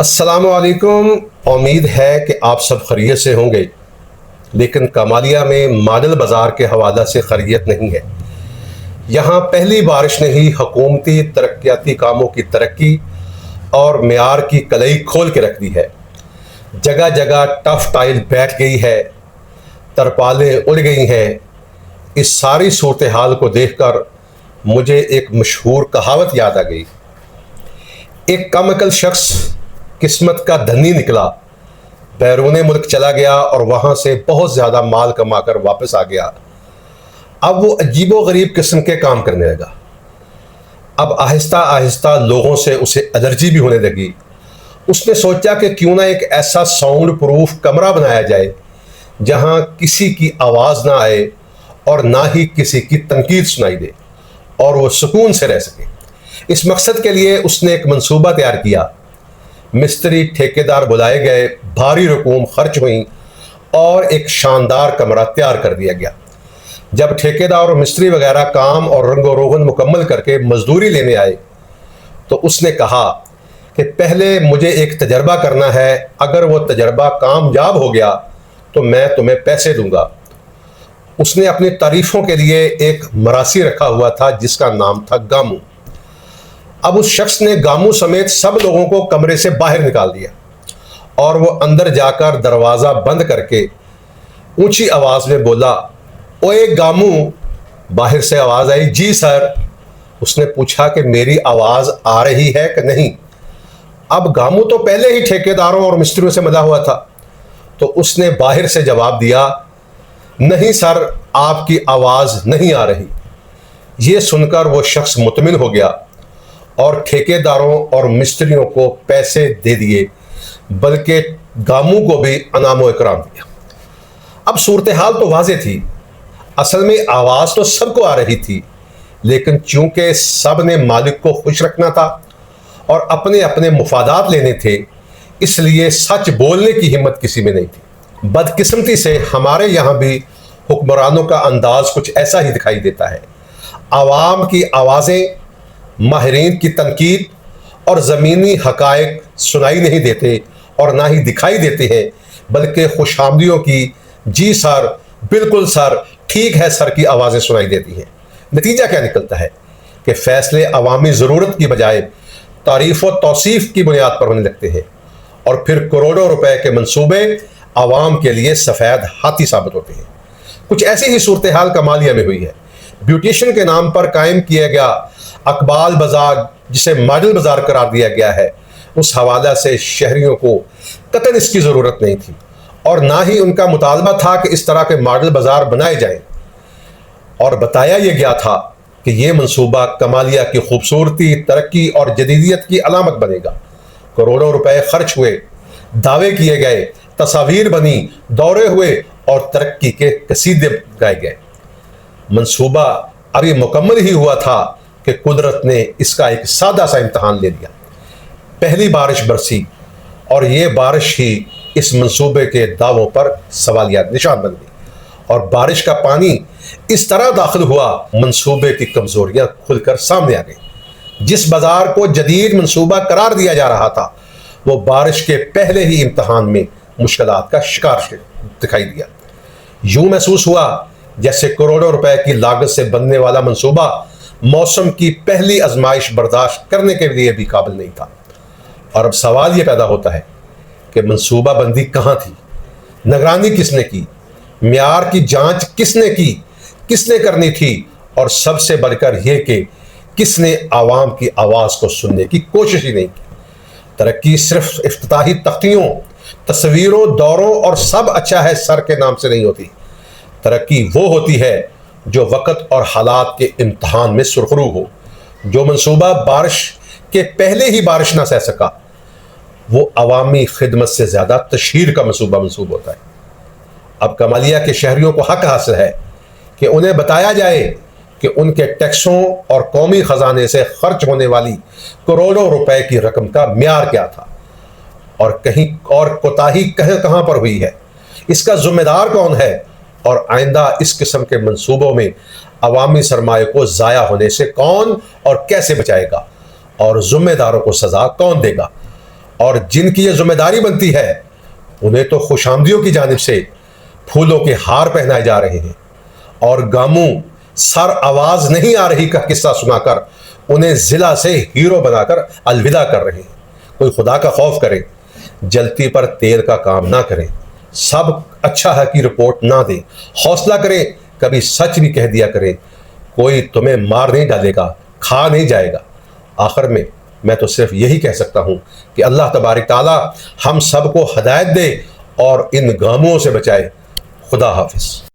السلام علیکم۔ امید ہے کہ آپ سب خیریت سے ہوں گے، لیکن کمالیہ میں ماڈل بازار کے حوالے سے خیریت نہیں ہے۔ یہاں پہلی بارش نے ہی حکومتی ترقیاتی کاموں کی ترقی اور معیار کی کلئی کھول کے رکھ دی ہے۔ جگہ جگہ ٹف ٹائل بیٹھ گئی ہے، ترپالیں اڑ گئی ہیں۔ اس ساری صورتحال کو دیکھ کر مجھے ایک مشہور کہاوت یاد آ گئی۔ ایک کم عقل شخص قسمت کا دھنی نکلا، بیرون ملک چلا گیا اور وہاں سے بہت زیادہ مال کما کر واپس آ گیا۔ اب وہ عجیب و غریب قسم کے کام کرنے لگا۔ اب آہستہ آہستہ لوگوں سے اسے الرجی بھی ہونے لگی۔ اس نے سوچا کہ کیوں نہ ایک ایسا ساؤنڈ پروف کمرہ بنایا جائے جہاں کسی کی آواز نہ آئے اور نہ ہی کسی کی تنقید سنائی دے اور وہ سکون سے رہ سکے۔ اس مقصد کے لیے اس نے ایک منصوبہ تیار کیا۔ مستری ٹھیکیدار بلائے گئے، بھاری رقوم خرچ ہوئیں اور ایک شاندار کمرہ تیار کر دیا گیا۔ جب ٹھیکیدار اور مستری وغیرہ کام اور رنگ و روغن مکمل کر کے مزدوری لینے آئے تو اس نے کہا کہ پہلے مجھے ایک تجربہ کرنا ہے، اگر وہ تجربہ کامیاب ہو گیا تو میں تمہیں پیسے دوں گا۔ اس نے اپنی تعریفوں کے لیے ایک مراسی رکھا ہوا تھا جس کا نام تھا گامو۔ اب اس شخص نے گامو سمیت سب لوگوں کو کمرے سے باہر نکال دیا اور وہ اندر جا کر دروازہ بند کر کے اونچی آواز میں بولا، اوے گامو۔ باہر سے آواز آئی، جی سر۔ اس نے پوچھا کہ میری آواز آ رہی ہے کہ نہیں؟ اب گامو تو پہلے ہی ٹھیکیداروں اور مستریوں سے ملا ہوا تھا، تو اس نے باہر سے جواب دیا، نہیں سر، آپ کی آواز نہیں آ رہی۔ یہ سن کر وہ شخص مطمئن ہو گیا اور ٹھیکیداروں اور مستریوں کو پیسے دے دیے، بلکہ گامو کو بھی انعام و اکرام دیا۔ اب صورتحال تو واضح تھی۔ اصل میں آواز تو سب کو آ رہی تھی، لیکن چونکہ سب نے مالک کو خوش رکھنا تھا اور اپنے اپنے مفادات لینے تھے، اس لیے سچ بولنے کی ہمت کسی میں نہیں تھی۔ بدقسمتی سے ہمارے یہاں بھی حکمرانوں کا انداز کچھ ایسا ہی دکھائی دیتا ہے۔ عوام کی آوازیں، ماہرین کی تنقید اور زمینی حقائق سنائی نہیں دیتے اور نہ ہی دکھائی دیتے ہیں، بلکہ خوش آمدیوں کی جی سر، بالکل سر، ٹھیک ہے سر کی آوازیں سنائی دیتی ہیں۔ نتیجہ کیا نکلتا ہے کہ فیصلے عوامی ضرورت کی بجائے تعریف و توصیف کی بنیاد پر ہونے لگتے ہیں، اور پھر کروڑوں روپے کے منصوبے عوام کے لیے سفید ہاتھی ثابت ہوتے ہیں۔ کچھ ایسی ہی صورتحال کمالیہ میں ہوئی ہے۔ بیوٹیشن کے نام پر قائم کیا گیا اقبال بازار، جسے ماڈل بازار قرار دیا گیا ہے، اس حوالے سے شہریوں کو قطعاً اس کی ضرورت نہیں تھی، اور نہ ہی ان کا مطالبہ تھا کہ اس طرح کے ماڈل بازار بنائے جائیں، اور بتایا یہ گیا تھا کہ یہ منصوبہ کمالیہ کی خوبصورتی، ترقی اور جدیدیت کی علامت بنے گا۔ کروڑوں روپے خرچ ہوئے، دعوے کیے گئے، تصاویر بنی، دورے ہوئے اور ترقی کے قصیدے گائے گئے۔ منصوبہ ابھی مکمل ہی ہوا تھا کہ قدرت نے اس کا ایک سادہ سا امتحان لے لیا۔ پہلی بارش برسی اور یہ بارش ہی اس منصوبے کے دعووں پر سوالیہ نشان بن گئی، اور بارش کا پانی اس طرح داخل ہوا، منصوبے کی کمزوریاں کھل کر سامنے آ گئی۔ جس بازار کو جدید منصوبہ قرار دیا جا رہا تھا، وہ بارش کے پہلے ہی امتحان میں مشکلات کا شکار دکھائی دیا۔ یوں محسوس ہوا جیسے کروڑوں روپے کی لاگت سے بننے والا منصوبہ موسم کی پہلی آزمائش برداشت کرنے کے لیے بھی قابل نہیں تھا۔ اور اب سوال یہ پیدا ہوتا ہے کہ منصوبہ بندی کہاں تھی؟ نگرانی کس نے کی؟ معیار کی جانچ کس نے کی؟ کس نے کرنی تھی؟ اور سب سے بڑھ کر یہ کہ کس نے عوام کی آواز کو سننے کی کوشش ہی نہیں کی؟ ترقی صرف افتتاحی تختیوں، تصویروں، دوروں اور سب اچھا ہے سر کے نام سے نہیں ہوتی۔ ترقی وہ ہوتی ہے جو وقت اور حالات کے امتحان میں سرخرو ہو۔ جو منصوبہ بارش کے پہلے ہی بارش نہ سہ سکا، وہ عوامی خدمت سے زیادہ تشہیر کا منصوبہ ہوتا ہے۔ اب کمالیہ کے شہریوں کو حق حاصل ہے کہ انہیں بتایا جائے کہ ان کے ٹیکسوں اور قومی خزانے سے خرچ ہونے والی کروڑوں روپے کی رقم کا معیار کیا تھا، اور کہیں اور کوتاہی کہاں پر ہوئی ہے، اس کا ذمہ دار کون ہے، اور آئندہ اس قسم کے منصوبوں میں عوامی سرمایہ کو ضائع ہونے سے کون اور کیسے بچائے گا، اور ذمہ داروں کو سزا کون دے گا۔ اور جن کی یہ ذمہ داری بنتی ہے انہیں تو خوش آمدیوں کی جانب سے پھولوں کے ہار پہنائے جا رہے ہیں اور گاموں سر آواز نہیں آ رہی کا قصہ سنا کر انہیں ضلع سے ہیرو بنا کر الوداع کر رہے ہیں۔ کوئی خدا کا خوف کرے، جلتی پر تیل کا کام نہ کرے، سب اچھا ہے کی رپورٹ نہ دے، حوصلہ کرے، کبھی سچ بھی کہہ دیا کرے، کوئی تمہیں مار نہیں ڈالے گا، کھا نہیں جائے گا۔ آخر میں تو صرف یہی کہہ سکتا ہوں کہ اللہ تبارک تعالی ہم سب کو ہدایت دے اور ان گاموں سے بچائے۔ خدا حافظ۔